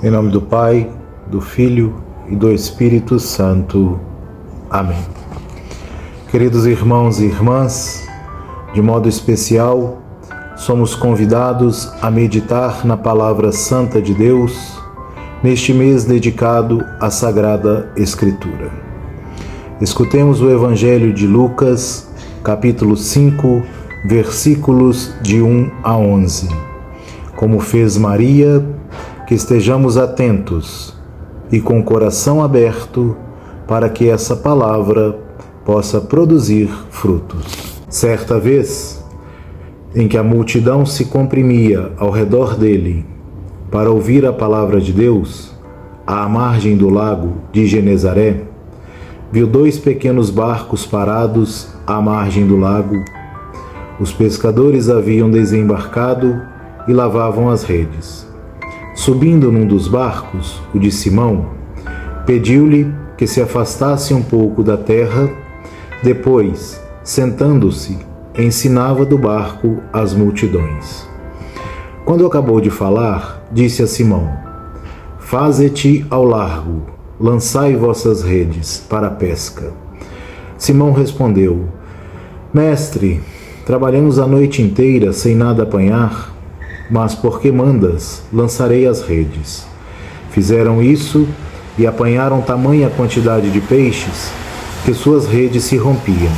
Em nome do Pai, do Filho e do Espírito Santo. Amém. Queridos irmãos e irmãs, de modo especial, somos convidados a meditar na Palavra Santa de Deus neste mês dedicado à Sagrada Escritura. Escutemos o Evangelho de Lucas, capítulo 5, versículos de 1 a 11. Como fez Maria, que estejamos atentos e com o coração aberto para que essa palavra possa produzir frutos. Certa vez, em que a multidão se comprimia ao redor dele para ouvir a palavra de Deus, à margem do lago de Genezaré, viu 2 pequenos barcos parados à margem do lago. Os pescadores haviam desembarcado e lavavam as redes. Subindo num dos barcos, o de Simão, pediu-lhe que se afastasse um pouco da terra. Depois, sentando-se, ensinava do barco as multidões. Quando acabou de falar, disse a Simão: Faze-te ao largo, lançai vossas redes para a pesca. Simão respondeu: Mestre, trabalhamos a noite inteira sem nada apanhar, mas porque mandas, lançarei as redes. Fizeram isso e apanharam tamanha quantidade de peixes que suas redes se rompiam.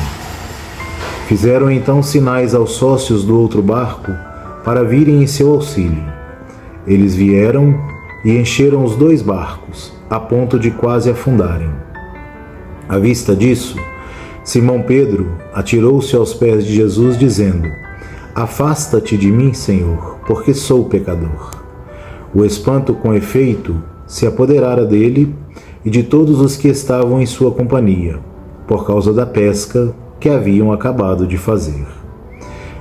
Fizeram então sinais aos sócios do outro barco para virem em seu auxílio. Eles vieram e encheram os 2 barcos, a ponto de quase afundarem. À vista disso, Simão Pedro atirou-se aos pés de Jesus, dizendo: Afasta-te de mim, Senhor, porque sou pecador. O espanto, com efeito, se apoderara dele e de todos os que estavam em sua companhia, por causa da pesca que haviam acabado de fazer.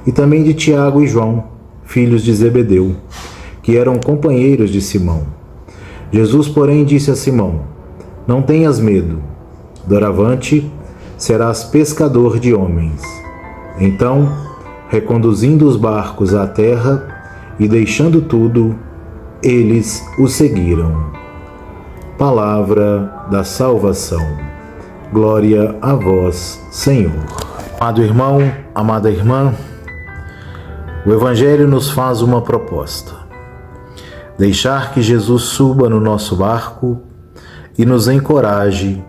E também de Tiago e João, filhos de Zebedeu, que eram companheiros de Simão. Jesus, porém, disse a Simão: Não tenhas medo, doravante serás pescador de homens. Então, reconduzindo os barcos à terra e deixando tudo, eles o seguiram. Palavra da salvação. Glória a vós, Senhor. Amado irmão, amada irmã, o Evangelho nos faz uma proposta: deixar que Jesus suba no nosso barco e nos encoraje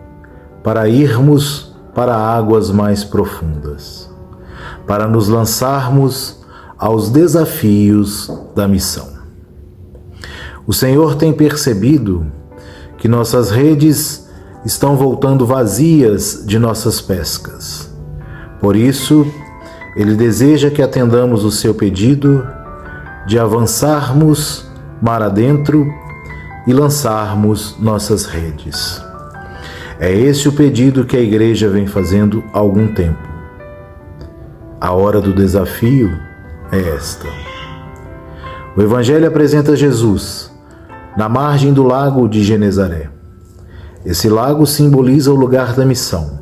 para irmos para águas mais profundas, para nos lançarmos aos desafios da missão. O Senhor tem percebido que nossas redes estão voltando vazias de nossas pescas. Por isso, Ele deseja que atendamos o seu pedido de avançarmos mar adentro e lançarmos nossas redes. É esse o pedido que a Igreja vem fazendo há algum tempo. A hora do desafio é esta. O Evangelho apresenta Jesus na margem do lago de Genezaré. Esse lago simboliza o lugar da missão.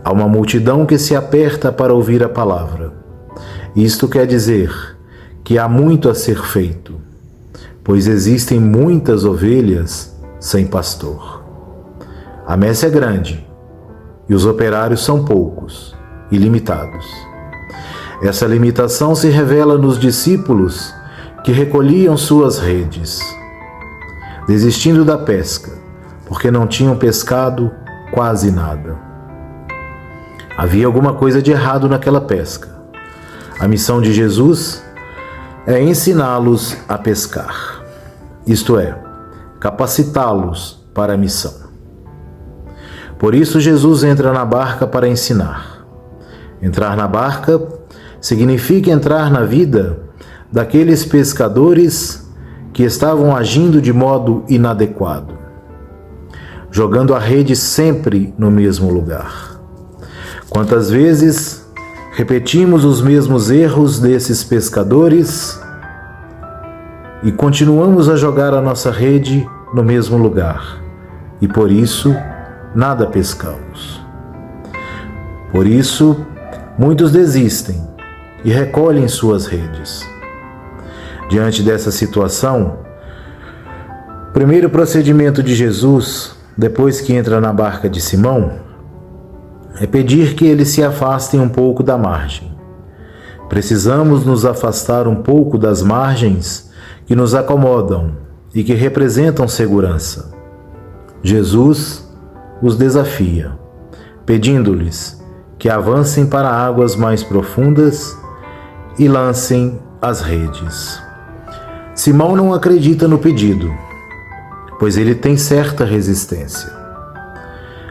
Há uma multidão que se aperta para ouvir a palavra. Isto quer dizer que há muito a ser feito, pois existem muitas ovelhas sem pastor. A messe é grande e os operários são poucos e limitados. Essa limitação se revela nos discípulos que recolhiam suas redes, desistindo da pesca, porque não tinham pescado quase nada. Havia alguma coisa de errado naquela pesca. A missão de Jesus é ensiná-los a pescar, isto é, capacitá-los para a missão. Por isso Jesus entra na barca para ensinar. Entrar na barca significa entrar na vida daqueles pescadores que estavam agindo de modo inadequado, jogando a rede sempre no mesmo lugar. Quantas vezes repetimos os mesmos erros desses pescadores e continuamos a jogar a nossa rede no mesmo lugar, e por isso nada pescamos. Por isso, muitos desistem e recolhem suas redes. Diante dessa situação, O primeiro procedimento de Jesus, depois que entra na barca de Simão, é pedir que eles se afastem um pouco da margem. Precisamos nos afastar um pouco das margens que nos acomodam e que representam segurança. Jesus os desafia, pedindo-lhes que avancem para águas mais profundas e lancem as redes. Simão não acredita no pedido, pois ele tem certa resistência.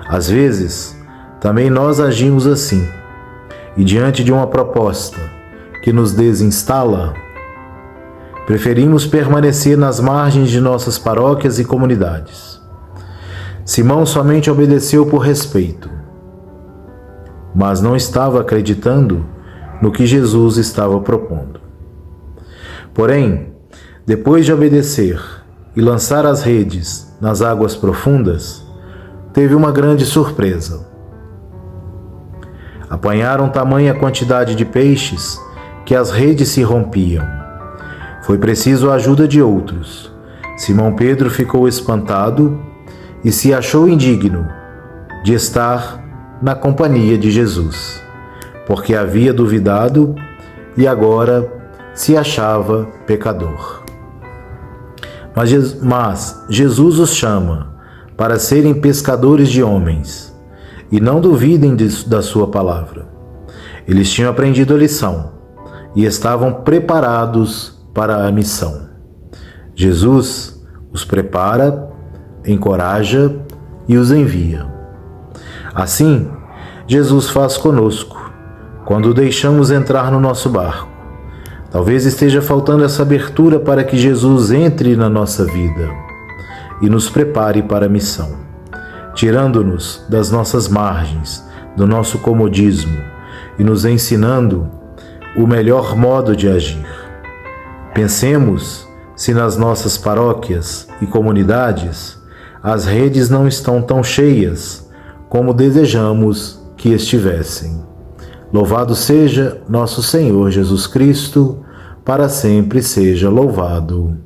Às vezes, também nós agimos assim, e diante de uma proposta que nos desinstala, preferimos permanecer nas margens de nossas paróquias e comunidades. Simão somente obedeceu por respeito, mas não estava acreditando no que Jesus estava propondo. Porém, depois de obedecer e lançar as redes nas águas profundas, teve uma grande surpresa. Apanharam tamanha quantidade de peixes que as redes se rompiam. Foi preciso a ajuda de outros. Simão Pedro ficou espantado e se achou indigno de estar na companhia de Jesus, porque havia duvidado e agora se achava pecador. Mas Jesus os chama para serem pescadores de homens, e não duvidem da sua palavra. Eles tinham aprendido a lição e estavam preparados para a missão. Jesus os prepara, encoraja e os envia. Assim, Jesus faz conosco, quando o deixamos entrar no nosso barco. Talvez esteja faltando essa abertura para que Jesus entre na nossa vida e nos prepare para a missão, tirando-nos das nossas margens, do nosso comodismo e nos ensinando o melhor modo de agir. Pensemos se nas nossas paróquias e comunidades as redes não estão tão cheias como desejamos que estivessem. Louvado seja nosso Senhor Jesus Cristo, para sempre seja louvado.